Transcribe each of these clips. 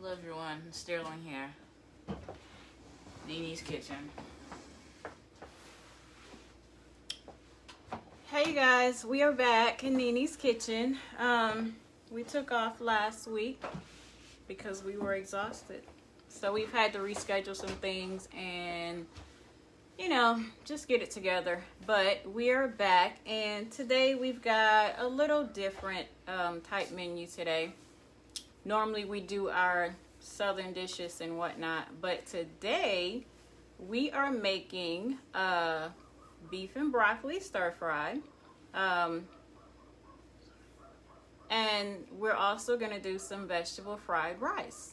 Hello everyone, Sterling here. Nene's Kitchen. Hey guys, we are back in Nene's Kitchen. We took off last week because we were exhausted. So we've had to reschedule some things and, you know, just get it together. But we are back and today we've got a little different type menu today. Normally we do our southern dishes and whatnot, but today we are making beef and broccoli stir fry, and we're also going to do some vegetable fried rice.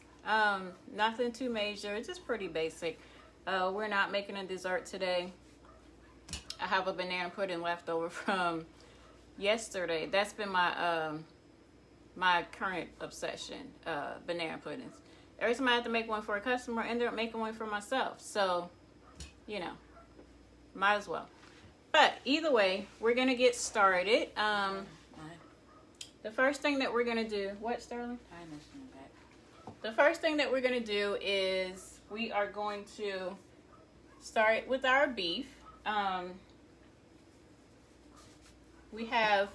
Nothing too major, just pretty basic. We're not making a dessert today. I have a banana pudding left over from yesterday. That's been my current obsession, banana puddings. Every time I have to make one for a customer, I end up making one for myself. So, you know, might as well. But either way, we're going to get started. The first thing that we're going to do, what, Sterling? The first thing that we're going to do is we are going to start with our beef. We have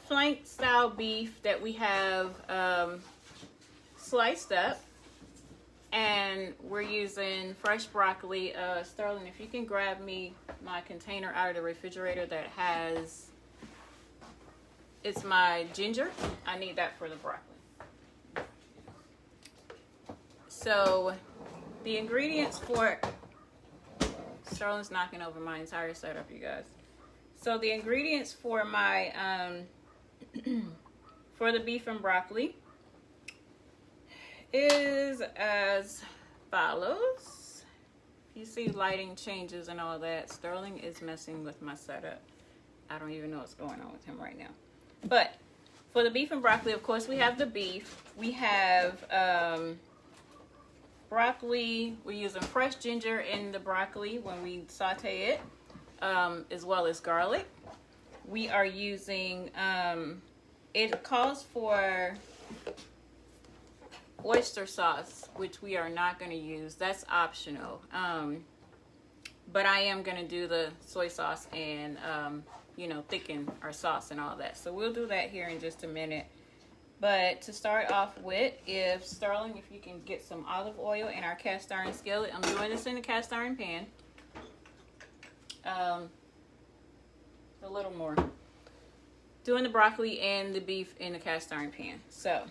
flank style beef that we have sliced up, and we're using fresh broccoli. Sterling, if you can grab me my container out of the refrigerator that has, it's my ginger. I need that for the broccoli. So the ingredients for, Sterling's knocking over my entire setup, you guys. So the ingredients for my for the beef and broccoli is as follows. You see lighting changes and all that. Sterling is messing with my setup. I don't even know what's going on with him right now. But for the beef and broccoli, of course, we have the beef. We have broccoli. We're using fresh ginger in the broccoli when we saute it, as well as garlic. We are using, it calls for oyster sauce, which we are not going to use. That's optional. But I am going to do the soy sauce and, you know, thicken our sauce and all that. So we'll do that here in just a minute. But to start off with, if Sterling, if you can get some olive oil in our cast iron skillet. I'm doing this in a cast iron pan. A little more. Doing the broccoli and the beef in the cast iron pan. So,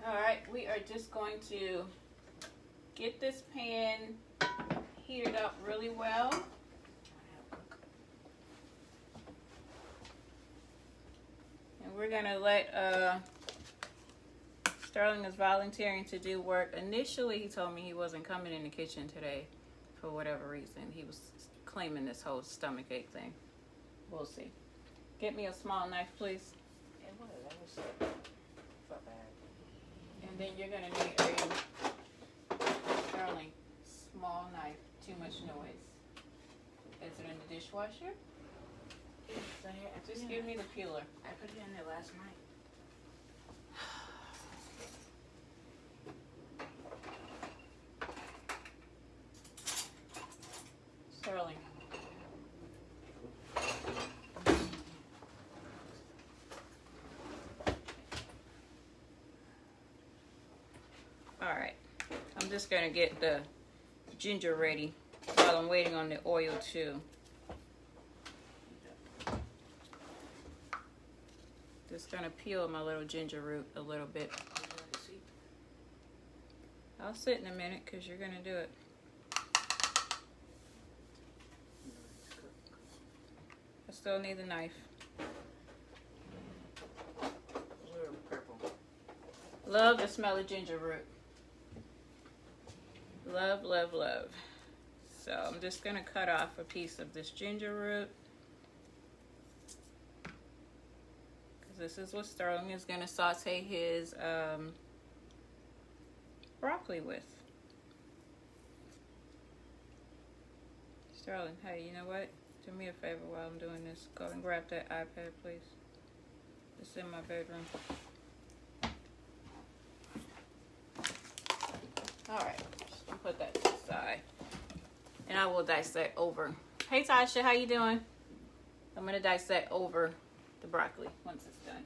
alright, we are just going to get this pan heated up really well. And we're going to let, Sterling is volunteering to do work. Initially, he told me he wasn't coming in the kitchen today for whatever reason. He was claiming this whole stomach ache thing. We'll see. Get me a small knife, please. And then you're going to need a Sterling small knife. Too much noise. Is it in the dishwasher? Just give me the peeler. I put it in there last night. Sterling. Alright. I'm just going to get the ginger ready while I'm waiting on the oil too. Just going to peel my little ginger root a little bit. I'll sit in a minute because you're going to do it. I still need the knife. Love the smell of ginger root. Love, love, love. So I'm just going to cut off a piece of this ginger root. Because this is what Sterling is going to saute his broccoli with. Sterling, hey, you know what? Do me a favor while I'm doing this. Go and grab that iPad, please. It's in my bedroom. All right, just gonna put that to the side, and I will dissect over. Hey Tasha, how you doing? I'm gonna dissect over the broccoli once it's done.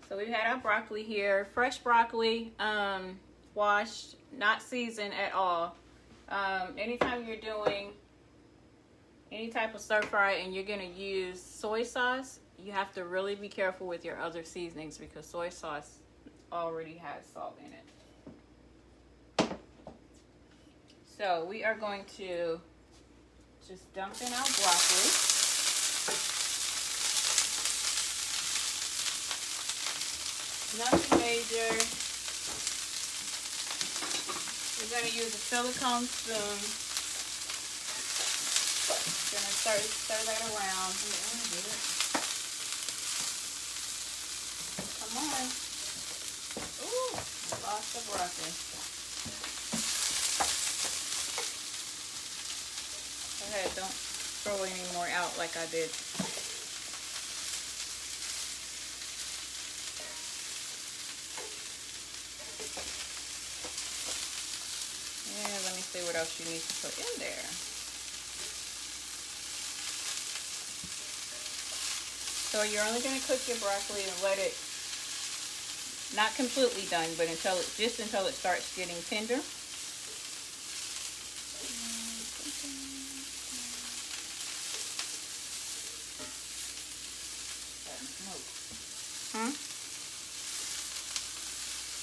So we've had our broccoli here, fresh broccoli, washed, not seasoned at all. Anytime you're doing any type of stir fry and you're gonna use soy sauce, you have to really be careful with your other seasonings because soy sauce already has salt in it. So we are going to just dump in our broccoli. Nothing major. We're going to use a silicone spoon. Gonna stir that around. Come on. Ooh, lost the broccoli. Go ahead, don't throw any more out like I did. And let me see what else you need to put in there. So you're only going to cook your broccoli and let it, not completely done, but until it starts getting tender.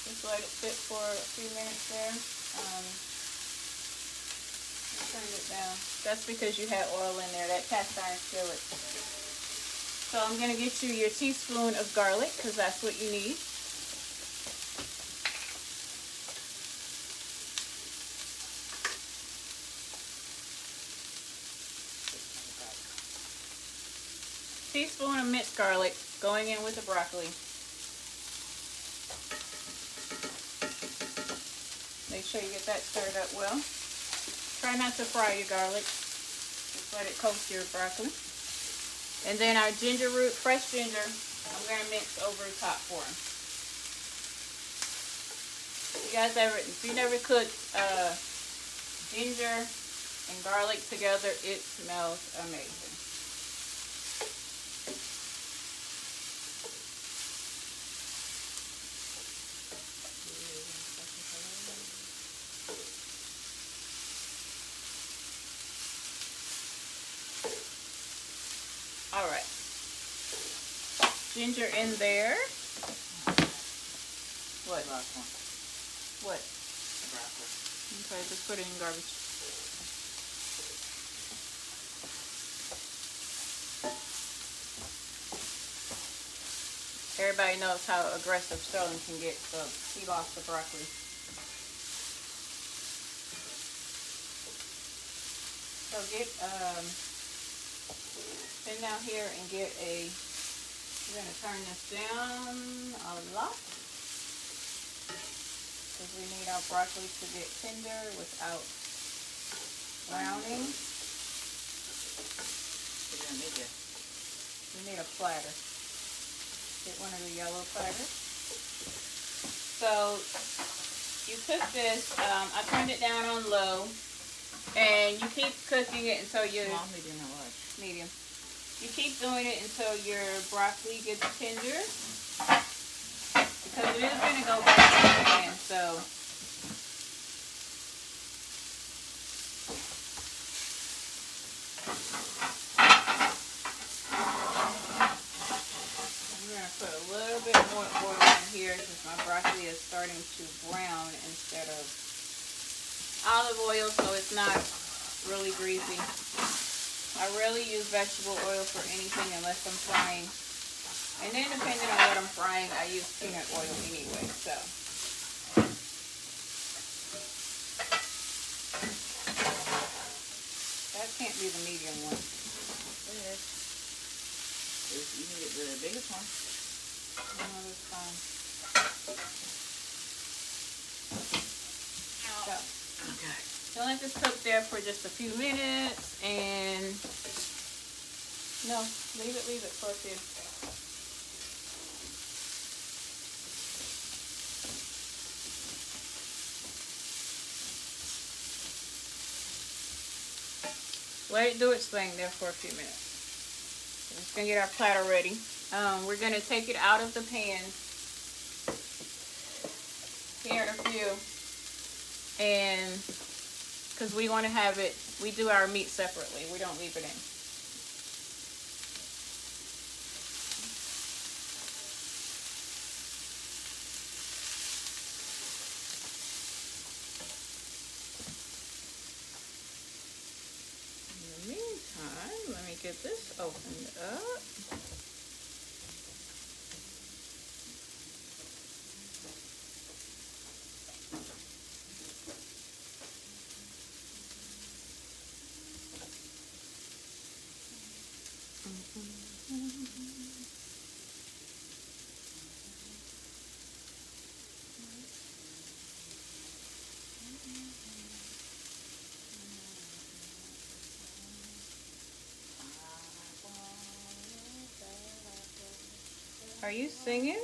Just let it sit for a few minutes there. Turn it down. That's because you had oil in there, that cast iron skillet. So I'm going to get you your teaspoon of garlic because that's what you need. Teaspoon of minced garlic going in with the broccoli. Make sure you get that stirred up well. Try not to fry your garlic. Just let it coat your broccoli. And then our ginger root, fresh ginger, I'm going to mix over the top for them. If you never cooked ginger and garlic together, it smells amazing. All right, ginger in there. What? Last one. What? Broccoli. Okay, just put it in garbage. Everybody knows how aggressive Sterling can get, so he lost the broccoli. So bend down here and get we're going to turn this down a lot because we need our broccoli to get tender without browning. We need a platter. Get one of the yellow platters. So you cook this, I turned it down on low, and you keep cooking it until you Small, medium, or large? Medium. You keep doing it until your broccoli gets tender, because it is going to go back in the pan. So I'm going to put a little bit more oil in here because my broccoli is starting to brown instead of olive oil, so it's not really greasy. I rarely use vegetable oil for anything unless I'm frying. And then depending on what I'm frying, I use peanut oil anyway, so. That can't be the medium one. It is. You can get the biggest one. No, that's fine. So, Okay. so let this cook there for just a few minutes, and No, leave it for a few. Let it do its thing there for a few minutes. We're just gonna get our platter ready. We're gonna take it out of the pan here in a few, and because we want to have it, we do our meat separately. We don't leave it in. In the meantime, let me get this opened up. Are you singing?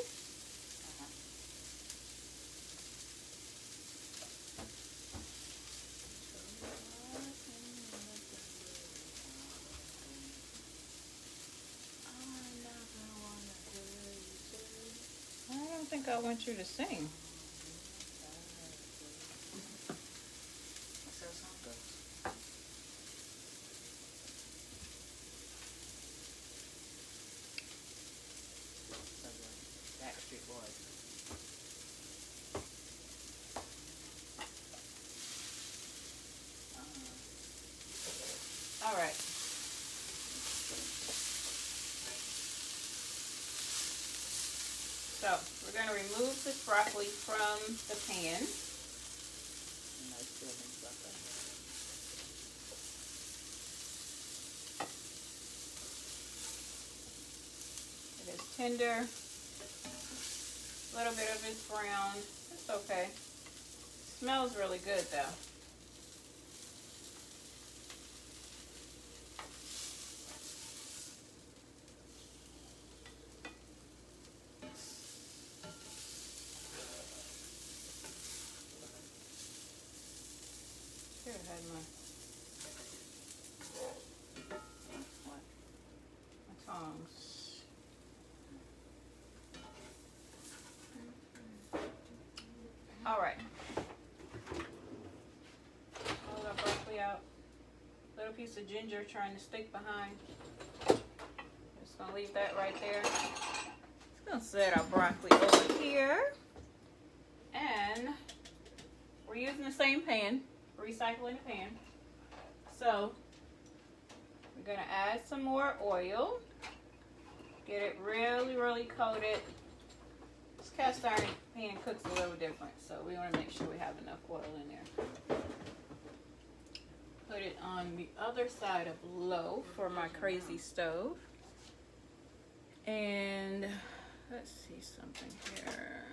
I don't think I want you to sing. That's how the song goes. Backstreet Boys. All right. So we're going to remove this broccoli from the pan. Nice feeling butter. It is tender. A little bit of it's brown. It's okay. Smells really good though. Should have had my tongs. All right. Pull our broccoli out. Little piece of ginger trying to stick behind. Just gonna leave that right there. Just gonna set our broccoli over here. And we're using the same pan, recycling the pan. So we're gonna add some more oil. Get it really, really coated. This cast iron pan cooks a little different, so we want to make sure we have enough oil in there. Put it on the other side of low for my crazy stove. And let's see something here.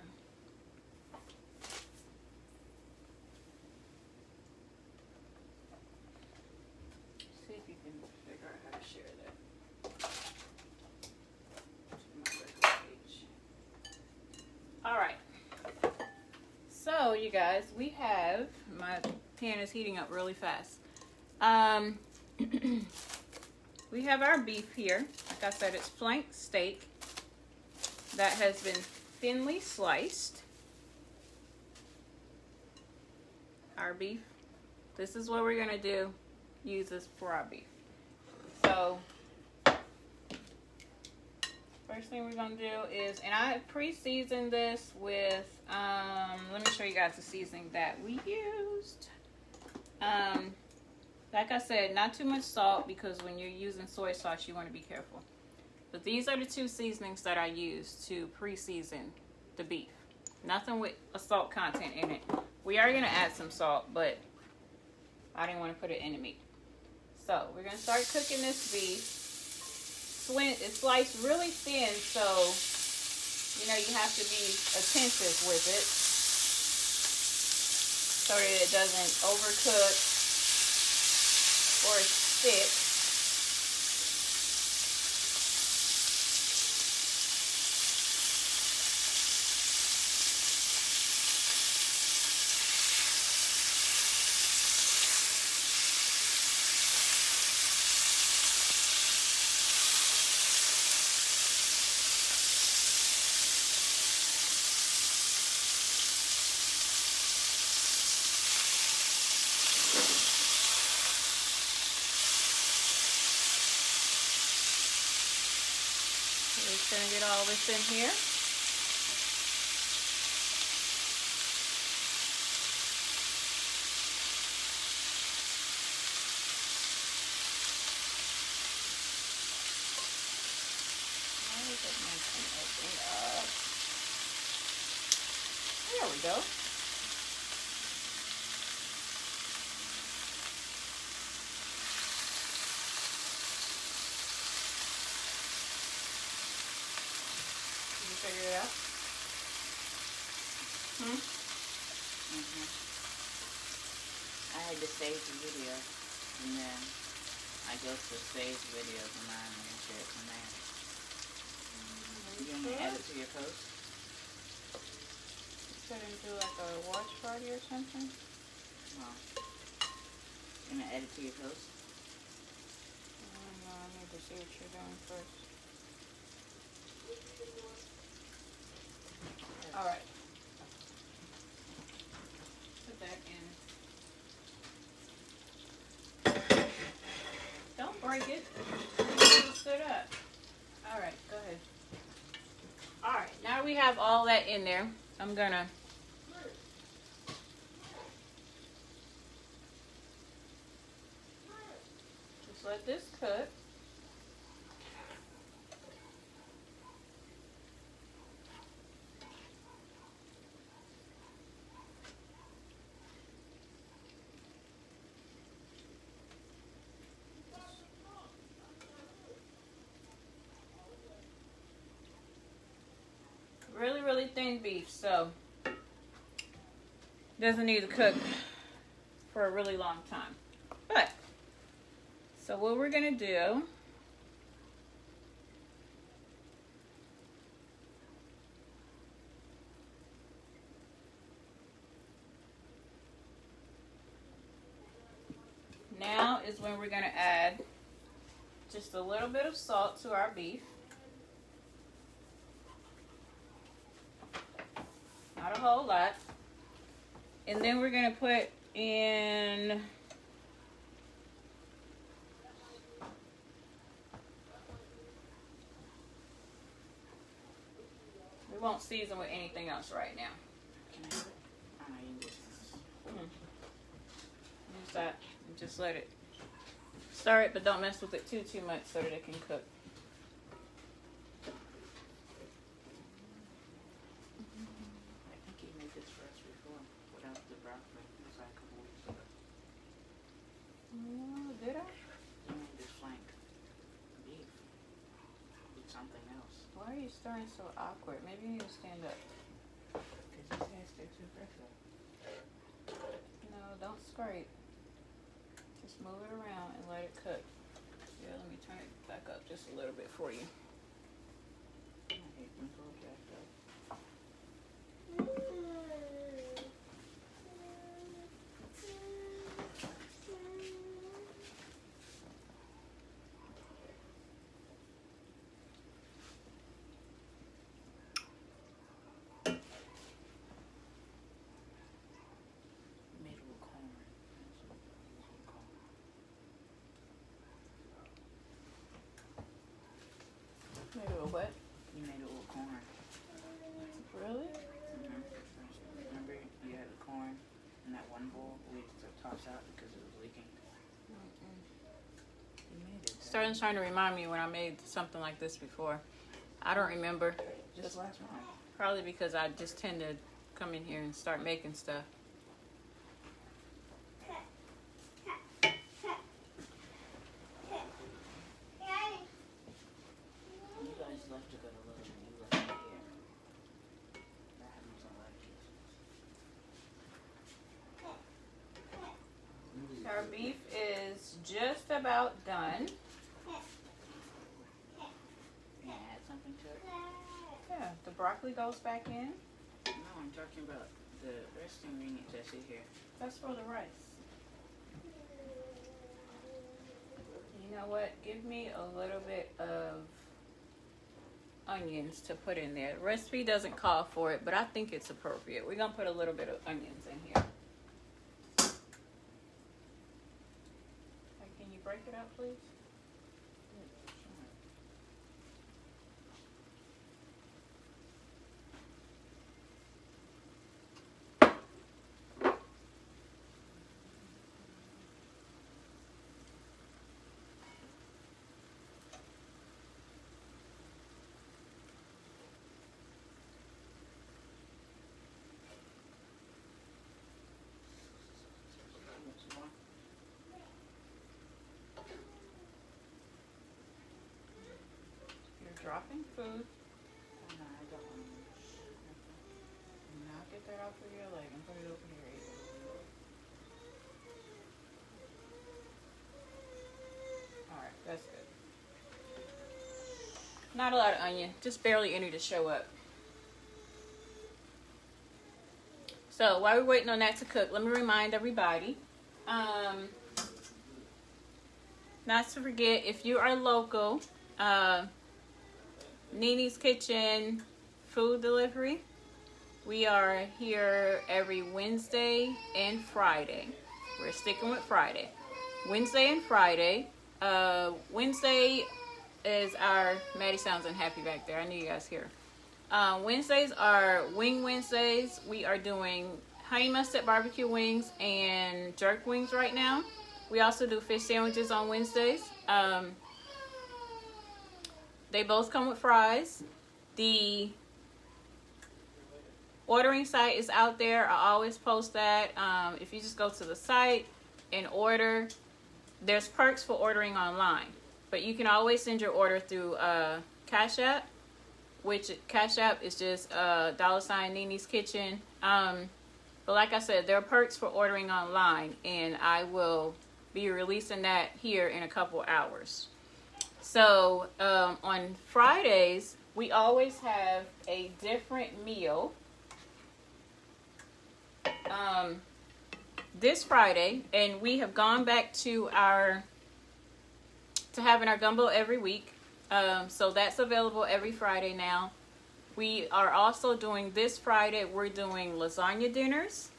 See if you can figure out how to share that to my regular page. All right. So you guys, we have, my pan is heating up really fast. We have our beef here. Like I said, it's flank steak that has been thinly sliced. Our beef. This is what we're gonna do. Use this for our beef. So first thing we're gonna do is, and I pre-seasoned this with, let me show you guys the seasoning that we used. Like I said, not too much salt, because when you're using soy sauce, you want to be careful. But these are the two seasonings that I used to pre-season the beef. Nothing with a salt content in it. We are going to add some salt, but I didn't want to put it in the meat. So we're going to start cooking this beef. It's sliced really thin, so you know you have to be attentive with it so that it doesn't overcook or stick. We're just gonna get all this in here. There we go. Did you figure it out? I had to save the video, and then I go to save videos and mine and share it from there. You gonna add it to your post? Set into like a watch party or something? No. You gonna add it to your post? I don't know, I need to see what you're doing first. Alright. Put that in. Don't break it. You stood up. Alright, go ahead. Alright, now we have all that in there. I'm gonna just let this cook. Really, really thin beef, so doesn't need to cook for a really long time. But so what we're gonna do now is when we're gonna add just a little bit of salt to our beef. Not a whole lot. And then we're going to put in we won't season with anything else right now. Can I have it? Oh, no, you can just... Use that and just let it stir it, but don't mess with it too much so that it can cook. I think you made this for us before, without the broccoli. It was like a couple weeks ago. Did I? You made this flank beef with something else. Why are you stirring so awkward? Maybe you need to stand up. Because this has to too pressure. No, don't scrape. Just move it around and let it cook. Yeah, let me turn it back up just a little bit for you. I hate when it's all jacked up. Made it with corn. Maybe a what? You made it with corn. Really? Remember you had the corn in that one bowl we took tops out because it was leaking? You made it. Sterling's trying to remind me when I made something like this before. I don't remember. Just last month. Probably because I just tend to come in here and start making stuff. You guys left to go to Lowe's and you left me here. That happens a lot of cases. Our beef is just about done. Can I add something to it? Yeah, the broccoli goes back in. No, I'm talking about the rest ingredients I see here. That's for the rice. You know what? Give me a little bit of onions to put in there. The recipe doesn't call for it, but I think it's appropriate. We're going to put a little bit of onions in here. Can you break it up, please? dropping food. Oh, no, I don't want to. Now get that off of your leg and put it over here. Alright, that's good. Not a lot of onion, just barely any to show up. So while we're waiting on that to cook, let me remind everybody, not to forget, if you are local, Nene's Kitchen food delivery, we are here every Wednesday and Friday. We're sticking with Friday. Wednesday and Friday. Wednesday is our, Maddie sounds unhappy back there. I knew you guys here. Wednesdays are Wing Wednesdays. We are doing honey mustard barbecue wings and jerk wings right now. We also do fish sandwiches on Wednesdays. They both come with fries. The ordering site is out there. I always post that. If you just go to the site and order, there's perks for ordering online. But you can always send your order through Cash App, which Cash App is just $ Nene's Kitchen. But like I said, there are perks for ordering online, and I will be releasing that here in a couple hours. So on Fridays, we always have a different meal. This Friday, and we have gone back to having our gumbo every week. So that's available every Friday now. We are also doing this Friday, we're doing lasagna dinners.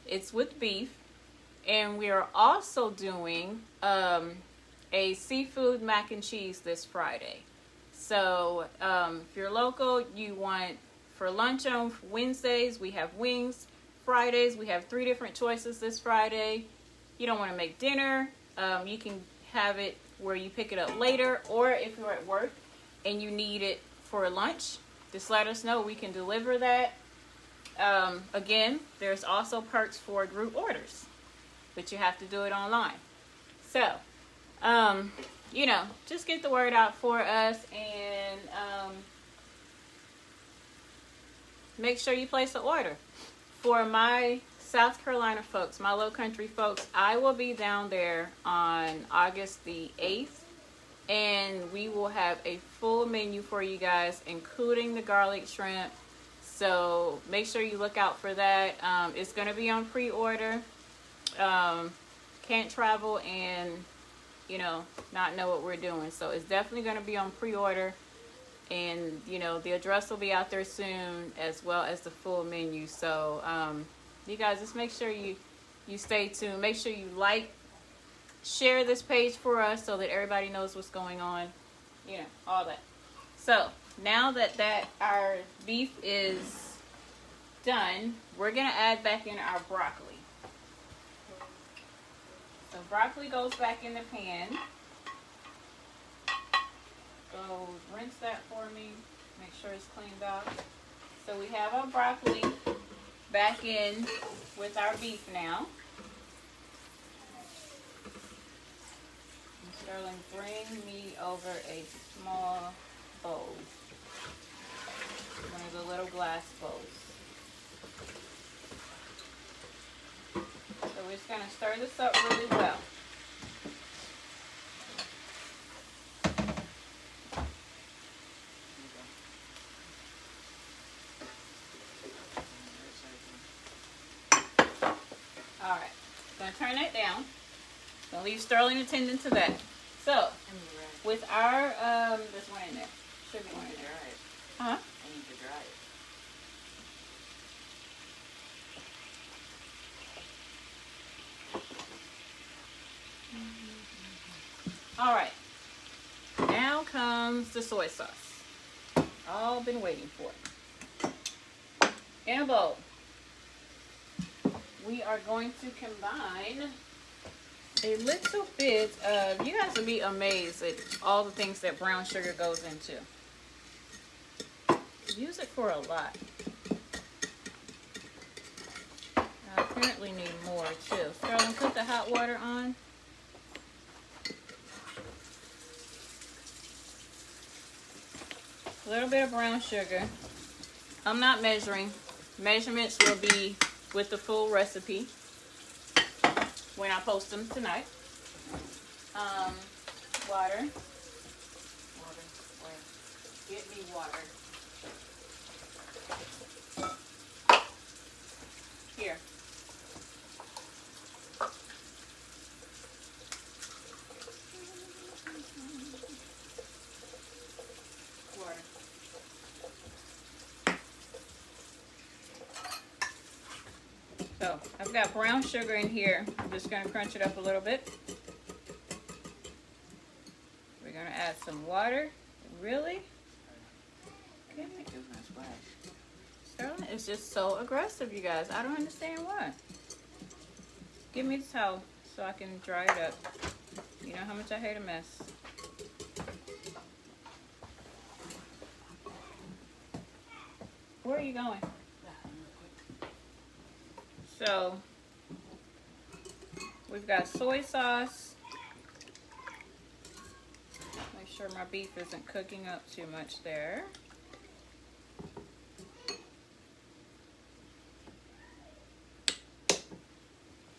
It's with beef. And we are also doing a seafood mac and cheese this Friday. So if you're local, you want for lunch on Wednesdays, we have wings. Fridays, we have 3 different choices this Friday. You don't want to make dinner, you can have it where you pick it up later, or if you're at work and you need it for lunch, just let us know. We can deliver that. Again, there's also perks for group orders, but you have to do it online. So, you know, just get the word out for us, and make sure you place an order. For my South Carolina folks, my low country folks, I will be down there on August the 8th, and we will have a full menu for you guys, including the garlic shrimp. So make sure you look out for that. It's going to be on pre-order. Can't travel and, you know, not know what we're doing. So it's definitely going to be on pre-order. And, you know, the address will be out there soon, as well as the full menu. So, you guys, just make sure you stay tuned. Make sure you like, share this page for us so that everybody knows what's going on. You know, all that. So, now that our beef is done, we're going to add back in our broccoli. So, broccoli goes back in the pan. So rinse that for me. Make sure it's cleaned off. So we have our broccoli back in with our beef now. And Sterling, bring me over a small bowl. One of the little glass bowls. So we're just going to stir this up really well. Alright, going to turn that down. Going to leave Sterling attending to that. So, with our, there's one in there. Should be one in there. Huh? I need to dry it. Alright. Now comes the soy sauce. All been waiting for. In a bowl, we are going to combine a little bit of, you guys will be amazed at all the things that brown sugar goes into. Use it for a lot. I apparently need more too. Sterling, put the hot water on. A little bit of brown sugar. I'm not measuring. Measurements will be with the full recipe when I post them tonight. Water. Water. Where? Get me water. Here. Water. So I've got brown sugar in here. I'm just going to crunch it up a little bit. We're going to add some water. Really? Okay. It was gonna splash. Sterling is just so aggressive, you guys. I don't understand why. Give me the towel so I can dry it up. You know how much I hate a mess. Where are you going? So, we've got soy sauce. Make sure my beef isn't cooking up too much there.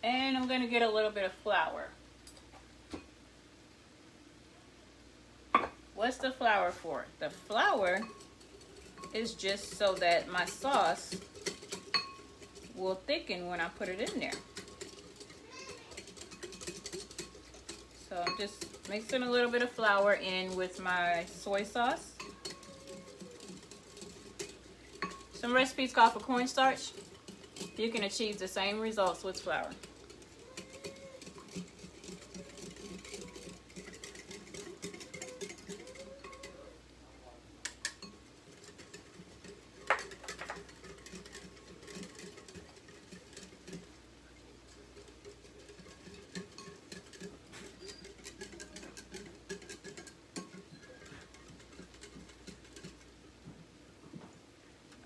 And I'm going to get a little bit of flour. What's the flour for? The flour is just so that my sauce will thicken when I put it in there. So I'm just mixing a little bit of flour in with my soy sauce. Some recipes call for cornstarch. You can achieve the same results with flour.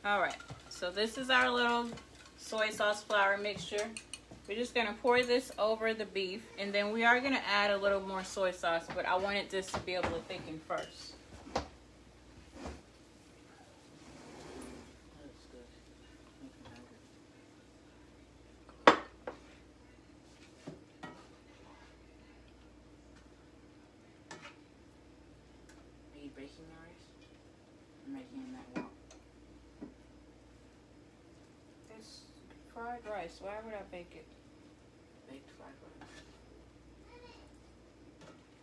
All right, so this is our little soy sauce flour mixture. We're just gonna pour this over the beef, and then we are gonna add a little more soy sauce, but I wanted this to be able to thicken first. That's good. Are you baking the rice? I'm making that walk. It's fried rice. Why would I bake it? Baked fried rice.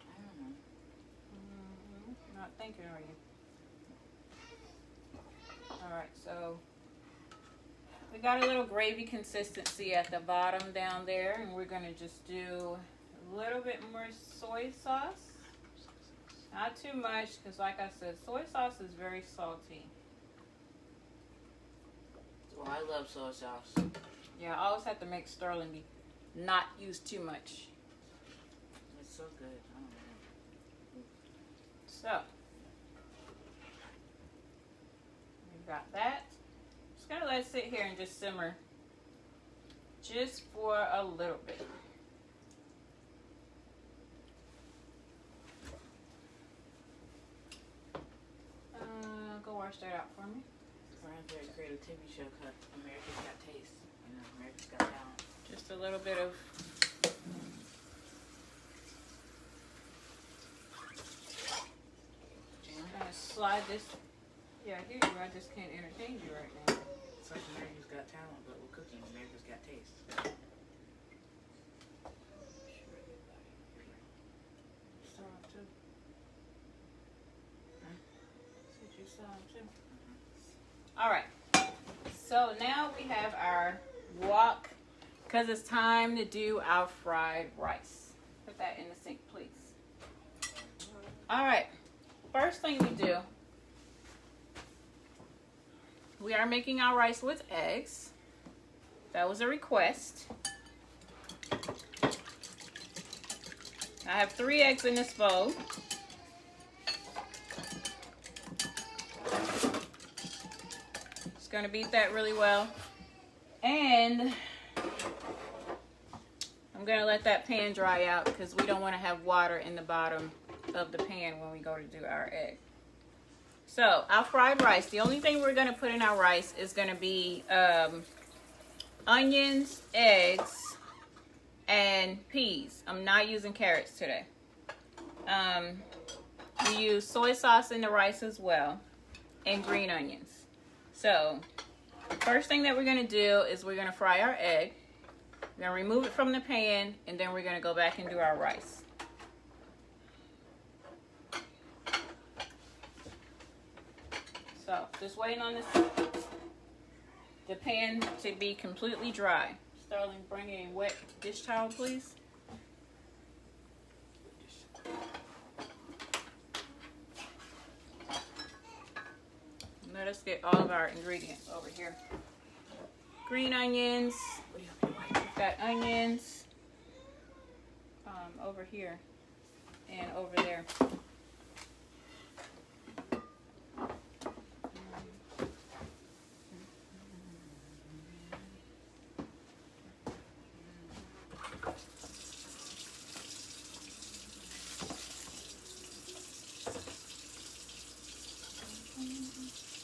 I don't know. Not thinking, are you? All right, so we got a little gravy consistency at the bottom down there, and we're gonna just do a little bit more soy sauce. Not too much, because like I said, soy sauce is very salty. Well, I love soy sauce. Yeah, I always have to make Sterling be not use too much. It's so good. I don't know. So we've got that. Just gonna let it sit here and just simmer just for a little bit. Go wash that out for me. Ryan's very creative TV show called America's Got Taste. You know, America's Got Talent. Just a little bit of I'm gonna slide this. Yeah, I hear you. I just can't entertain you right now. It's like America's Got Talent, but with cooking. America's Got Taste. Saw him too. Said you saw him too. All right. So now we have our wok, because it's time to do our fried rice. Put that in the sink, please. All right. First thing we do, we are making our rice with eggs. That was a request. I have 3 eggs in this bowl. Just gonna beat that really well. And I'm gonna let that pan dry out because we don't want to have water in the bottom of the pan when we go to do our egg. So our fried rice, the only thing we're going to put in our rice is going to be onions, eggs, and peas. I'm not using carrots today. We use soy sauce in the rice as well, and green onions. So first thing that we're going to do is we're going to fry our egg. We're going to remove it from the pan, and then we're going to go back and do our rice. So just waiting on the pan to be completely dry. Sterling, bring a wet dish towel, please. Let us get all of our ingredients over here. Green onions. We've got onions over here and over there.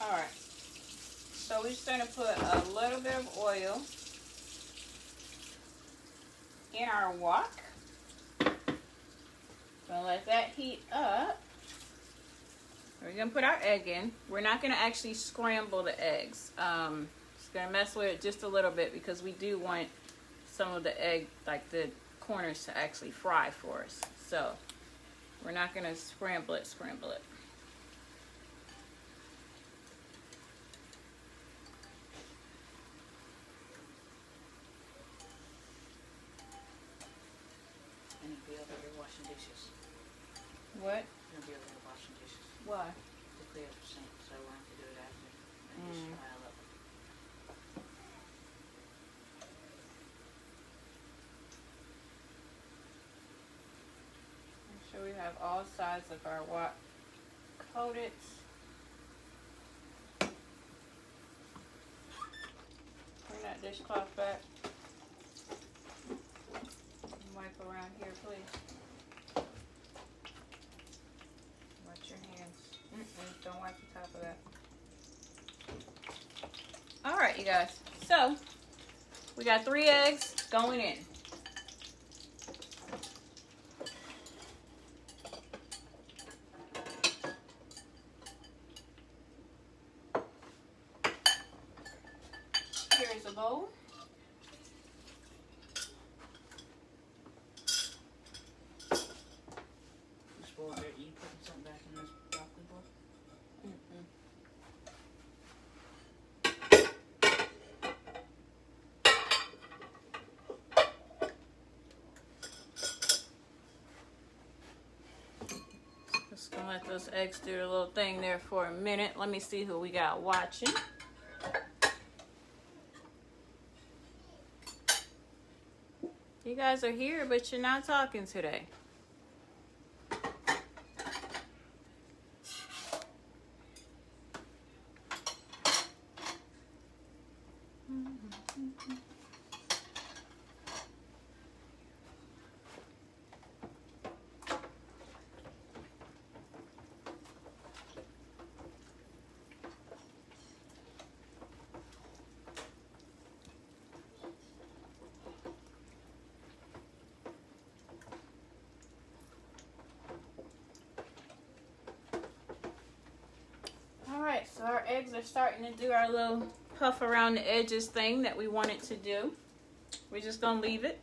Alright, so we're just going to put a little bit of oil in our wok. Gonna let that heat up. We're going to put our egg in. We're not going to actually scramble the eggs. Just going to mess with it just a little bit because we do want some of the egg, like the corners, to actually fry for us. So we're not going to scramble it. Washing dishes. What? You're gonna be over there washing dishes. Why? To clear up the sink, so we'll have to do it after. And just pile up. Make sure we have all sides of our wok coated. Bring that dishcloth back. Wipe around here, please. Wash your hands. Don't wipe the top of that. Alright, you guys. So, we got 3 eggs going in. Here's a bowl. You putting something back in this broccoli bowl? Just gonna let those eggs do their little thing there for a minute. Let me see who we got watching. You guys are here, but you're not talking today. Alright, so our eggs are starting to do our little puff around the edges thing that we want it to do. We're just going to leave it.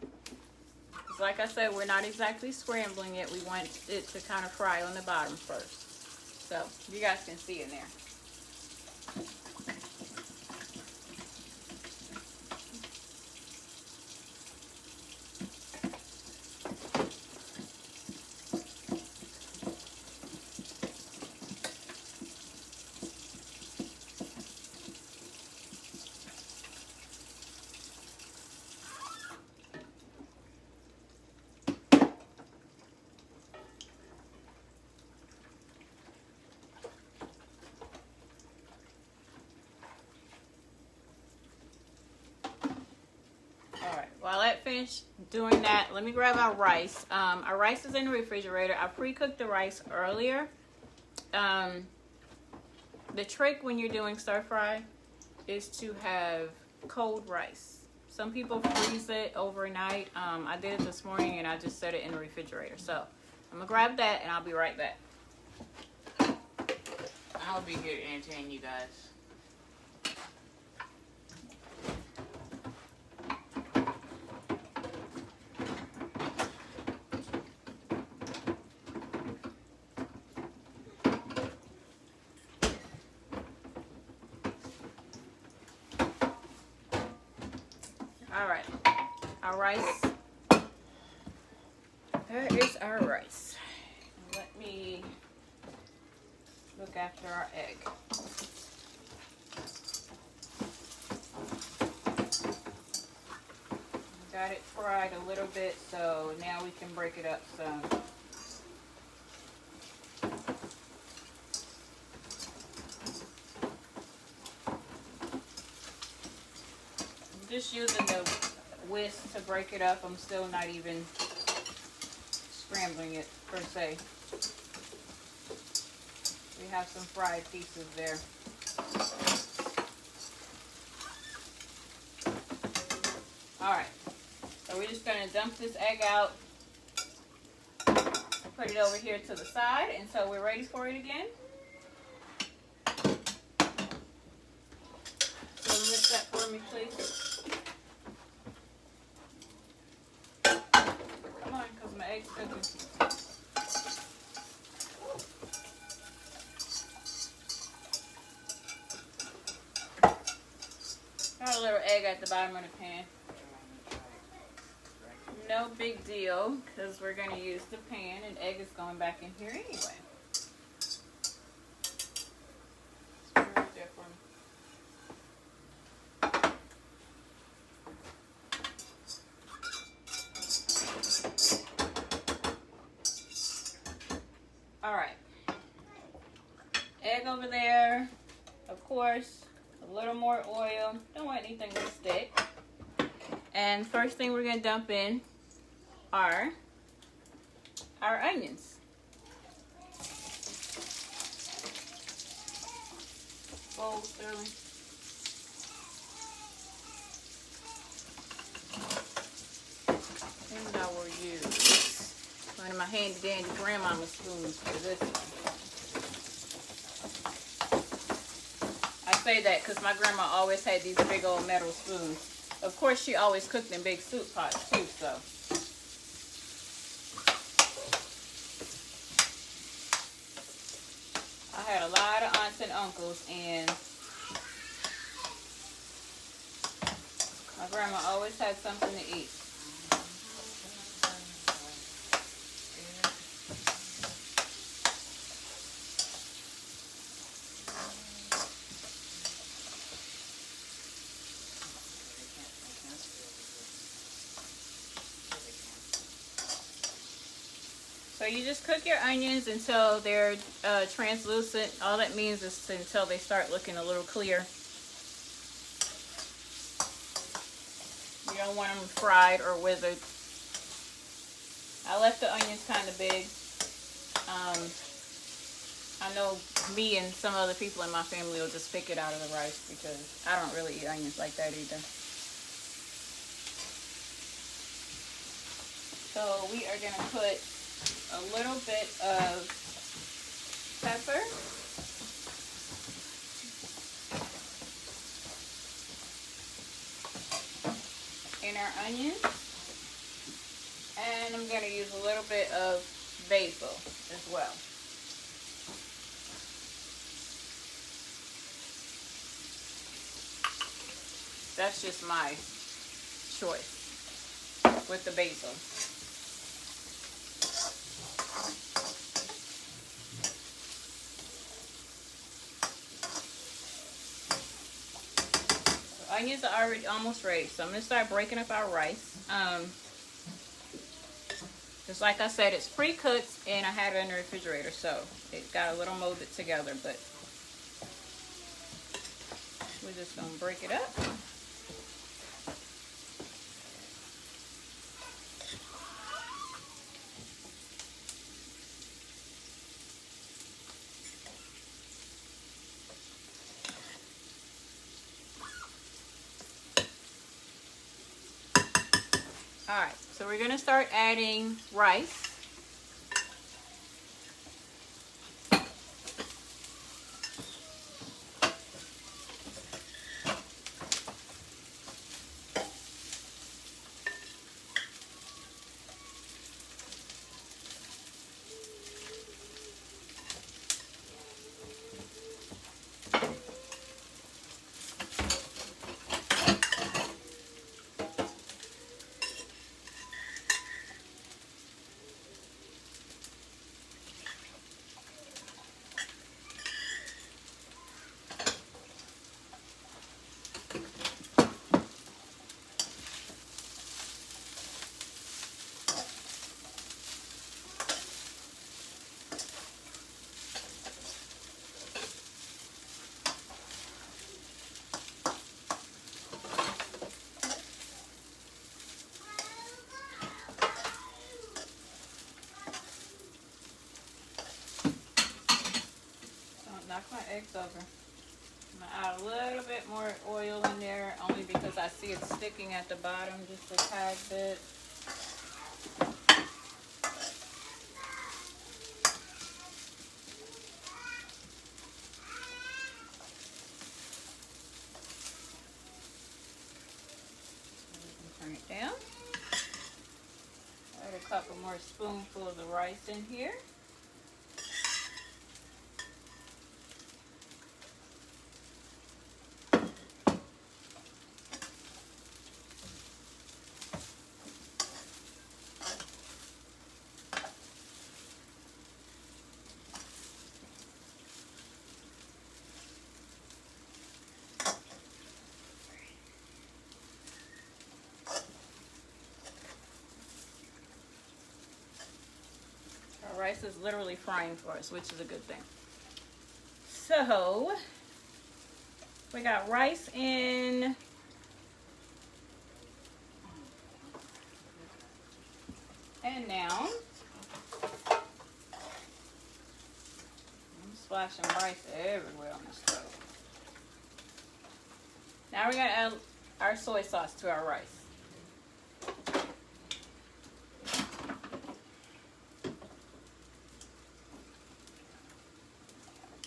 Because like I said, we're not exactly scrambling it. We want it to kind of fry on the bottom first. So, you guys can see in there. While that finished doing that, let me grab our rice. Our rice is in the refrigerator. I pre-cooked the rice earlier. The trick when you're doing stir fry is to have cold rice. Some people freeze it overnight. I did it this morning and I just set it in the refrigerator. So I'm gonna grab that and I'll be right back. I'll be here to entertain you guys. All right, our rice. There is our rice. Let me look after our egg. Got it fried a little bit, so now we can break it up some. I'm just using the whisk to break it up. I'm still not even scrambling it per se. We have some fried pieces there. Alright, so we're just going to dump this egg out and put it over here to the side until we're ready for it again. So mix that for me, please. Come on, because my egg's cooking. Got a little egg at the bottom of the pan. No big deal, because we're going to use the pan and egg is going back in here anyway. Right there for me. Alright. Egg over there. Of course, a little more oil. Don't want anything to stick. And first thing we're going to dump in are our onions. Bowl, Sterling. And I will use one of my handy dandy grandmama spoons for this one. I say that because my grandma always had these big old metal spoons. Of course, she always cooked in big soup pots too, so. I had a lot of aunts and uncles, and my grandma always had something to eat. So you just cook your onions until they're translucent. All that means is until they start looking a little clear. You don't want them fried or withered. I left the onions kind of big. I know me and some other people in my family will just pick it out of the rice because I don't really eat onions like that either. So we are going to put a little bit of pepper. In our onions. And I'm going to use a little bit of basil as well. That's just my choice with the basil. Onions are already almost ready, so I'm going to start breaking up our rice. Just like I said, it's pre-cooked and I had it in the refrigerator, so it got a little molded together, but we're just going to break it up. All right, so we're gonna start adding rice. Don't knock my eggs over. I'm gonna add a little bit more oil in there, only because I see it sticking at the bottom just a tad bit. Turn it down. Add a couple more spoonfuls of rice in here. Our rice is literally frying for us, which is a good thing. So, we got rice in. And now, I'm splashing rice everywhere on the stove. Now we're going to add our soy sauce to our rice.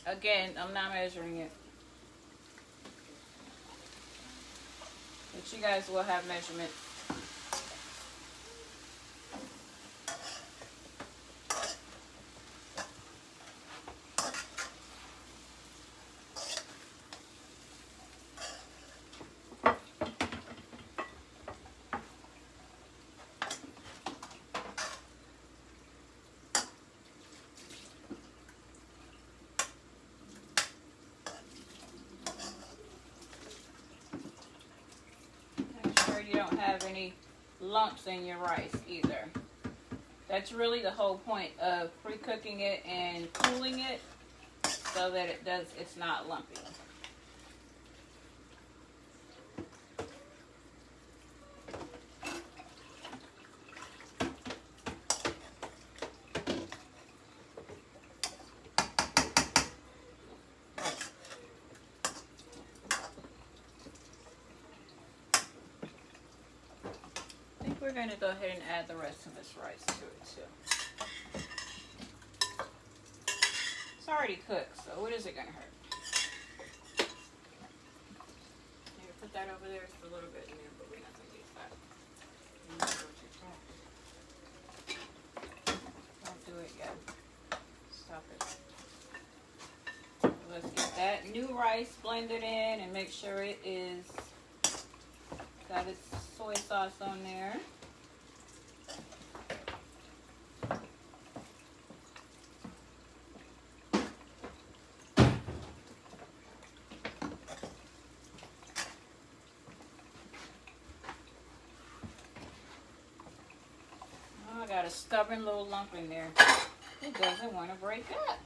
Again, I'm not measuring it, but you guys will have measurements. You don't have any lumps in your rice either. That's really the whole point of pre-cooking it and cooling it, so that it's not lumpy. We're going to go ahead and add the rest of this rice to it too. It's already cooked, so what is it going to hurt? Maybe put that over there. It's a little bit in there, but we're not going to use that. Don't do it yet. Stop it. Let's get that new rice blended in and make sure it is got its soy sauce on there. Oh, I got a stubborn little lump in there. It doesn't want to break up.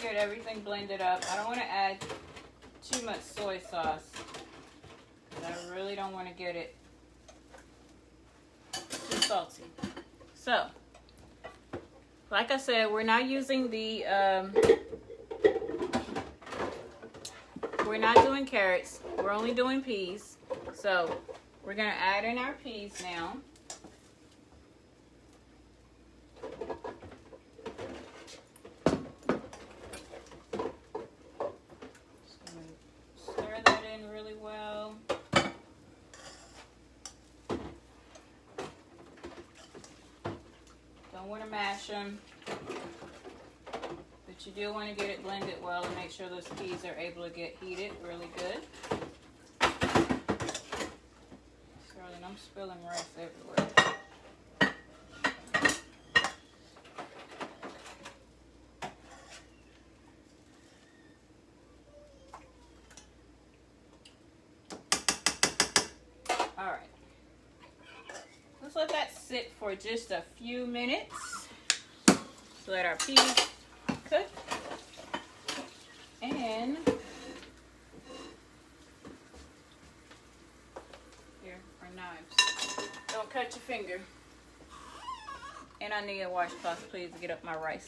get everything blended up. I don't want to add too much soy sauce. I really don't want to get it too salty. So, like I said, we're not using the, we're not doing carrots. We're only doing peas. So, we're going to add in our peas now. Stir that in really well. Don't want to mash them, but you do want to get it blended well and make sure those peas are able to get heated really good. Darling, I'm spilling rice everywhere. Alright. Let's let that sit for just a few minutes. So let our peas cook. And here are knives. Don't cut your finger. And I need a washcloth, please, to get up my rice.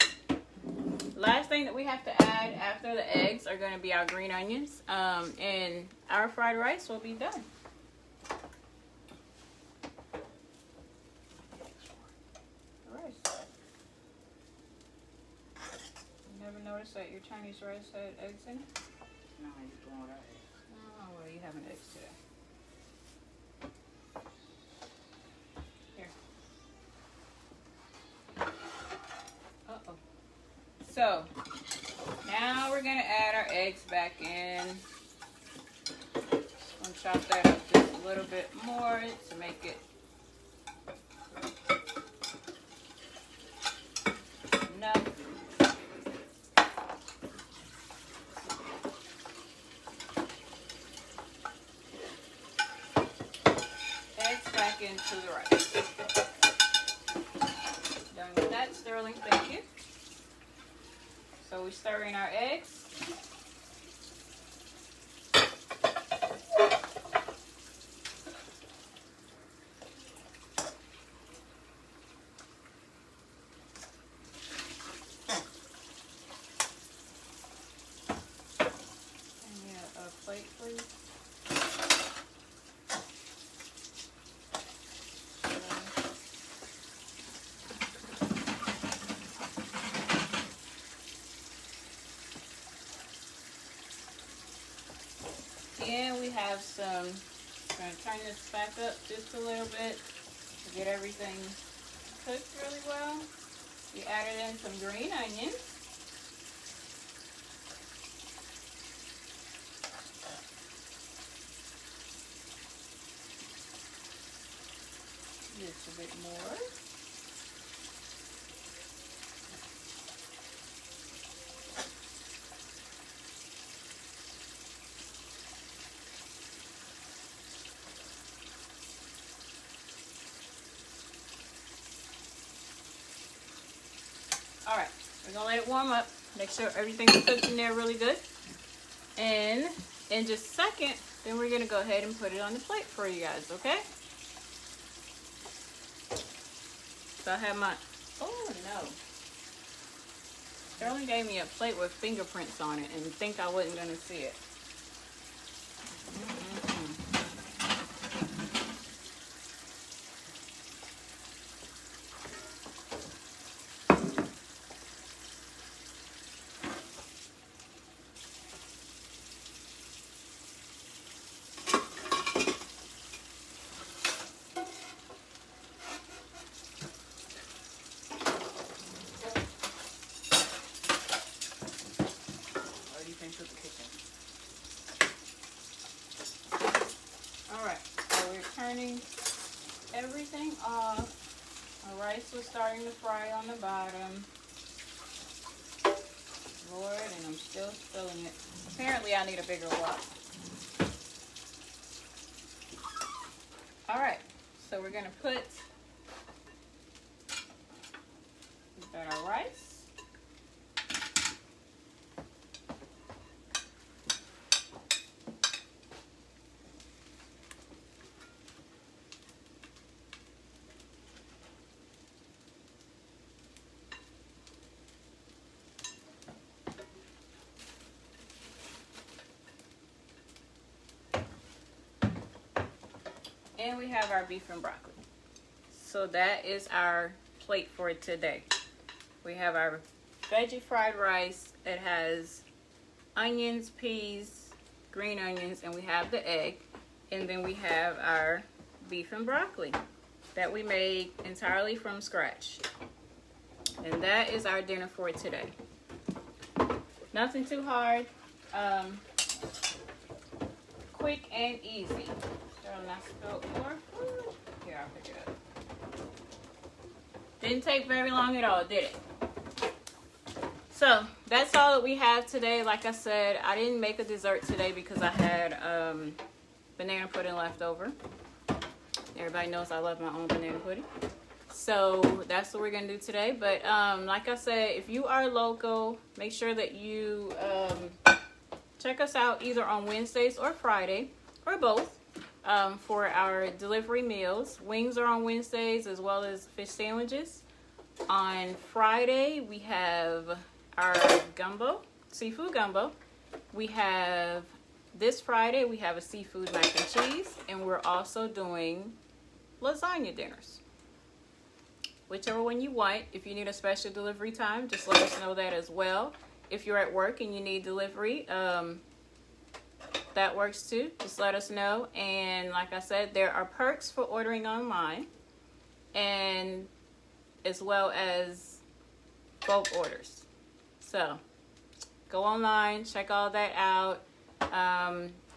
Last thing that we have to add after the eggs are going to be our green onions. And our fried rice will be done. Never noticed that your Chinese rice had eggs in it? No, you going without eggs. Oh, well, you having eggs today. Here. Uh-oh. So, now we're going to add our eggs back in. I'm going to chop that up just a little bit more to make it enough. Back into the rice. Done with that, Sterling, thank you. So we stir in our eggs. And yeah, a plate, please. And we have some, I'm going to turn this back up just a little bit to get everything cooked really well. We added in some green onions. Just a bit more. Alright, we're going to let it warm up. Make sure everything's cooked in there really good. And in just a second, then we're going to go ahead and put it on the plate for you guys, okay? So I have my, oh no. Sterling gave me a plate with fingerprints on it and think I wasn't going to see it. Into the kitchen. Alright, so we're turning everything off. Our rice was starting to fry on the bottom. Lord, and I'm still spilling it. Apparently I need a bigger wok. Alright, so we're going to put, we've got our rice. and we have our beef and broccoli. So that is our plate for today. We have our veggie fried rice. It has onions, peas, green onions, and we have the egg. And then we have our beef and broccoli that we made entirely from scratch. And that is our dinner for today. Nothing too hard. Quick and easy. Girl, not spilled more food. Here, I'll pick it up. Didn't take very long at all, did it? So, that's all that we have today. Like I said, I didn't make a dessert today because I had banana pudding left over. Everybody knows I love my own banana pudding. So, that's what we're going to do today. But, like I said, if you are local, make sure that you check us out either on Wednesdays or Friday, or both, for our delivery meals. Wings are on Wednesdays as well as fish sandwiches. On Friday, we have our gumbo, seafood gumbo. We have, this Friday, we have a seafood mac and cheese. And we're also doing lasagna dinners. Whichever one you want. If you need a special delivery time, just let us know that as well. If you're at work and you need delivery, that works too. Just let us know. And like I said, there are perks for ordering online, and as well as bulk orders. So go online, check all that out.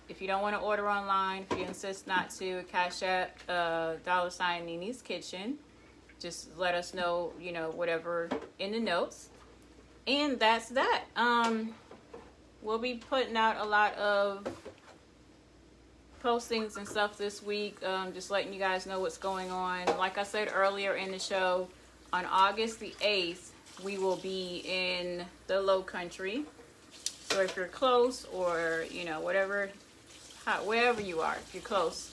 If you don't want to order online, if you insist not to, Cash App $ Nene's Kitchen. Just let us know, you know, whatever in the notes. And that's that. We'll be putting out a lot of postings and stuff this week. Just letting you guys know what's going on. Like I said earlier in the show, on August the 8th, we will be in the Low Country. So if you're close, or, you know, wherever you are, if you're close,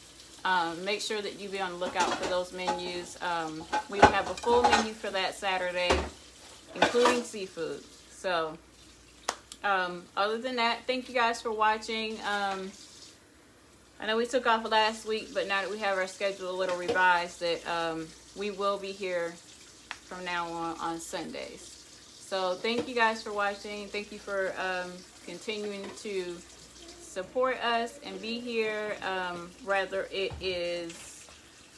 make sure that you be on the lookout for those menus. We will have a full menu for that Saturday, including seafood. So, other than that, thank you guys for watching. I know we took off last week, but now that we have our schedule a little revised, that we will be here from now on Sundays. So thank you guys for watching. Thank you for continuing to support us and be here, whether it is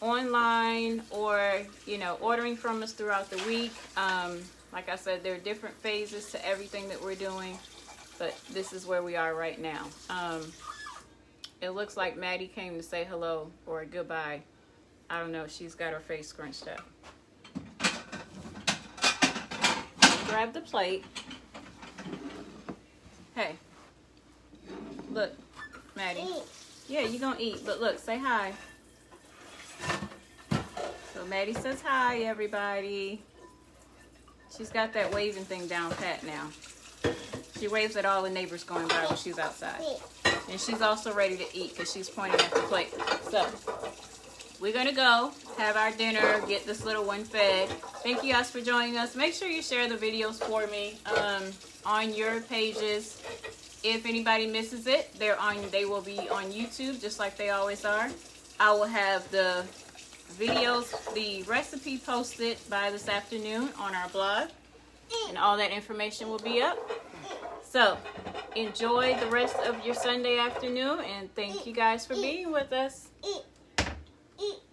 online or, you know, ordering from us throughout the week. Like I said, there are different phases to everything that we're doing, but this is where we are right now. It looks like Maddie came to say hello or goodbye. I don't know. She's got her face scrunched up. Grab the plate. Hey. Look, Maddie. Yeah, you gonna eat. But look, say hi. So Maddie says hi, everybody. She's got that waving thing down pat now. She waves at all the neighbors going by when she's outside. And she's also ready to eat because she's pointing at the plate. So, we're going to go have our dinner, get this little one fed. Thank you guys for joining us. Make sure you share the videos for me on your pages. If anybody misses it, they will be on YouTube just like they always are. I will have the videos, the recipe posted by this afternoon on our blog. And all that information will be up. So, enjoy the rest of your Sunday afternoon, and thank you guys for being with us.